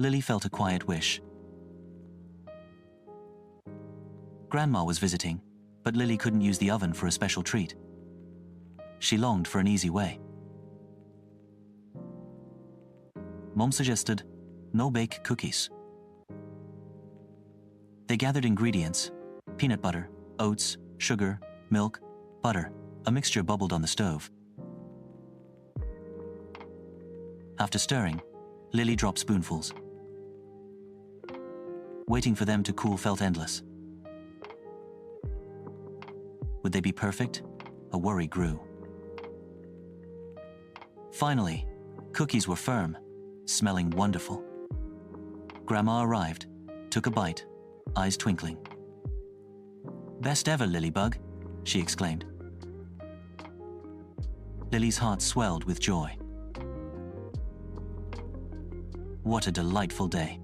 Lily felt a quiet wish. Grandma was visiting, but Lily couldn't use the oven for a special treat. She longed for an easy way. Mom suggested no-bake cookies. They gathered ingredients: peanut butter, oats, sugar, milk, butter. A mixture bubbled on the stove. After stirring, Lily dropped spoonfuls. Waiting for them to cool felt endless. Would they be perfect? A worry grew. Finally, cookies were firm, smelling wonderful. Grandma arrived, took a bite, eyes twinkling. "Best ever, Lilybug," she exclaimed. Lily's heart swelled with joy. What a delightful day.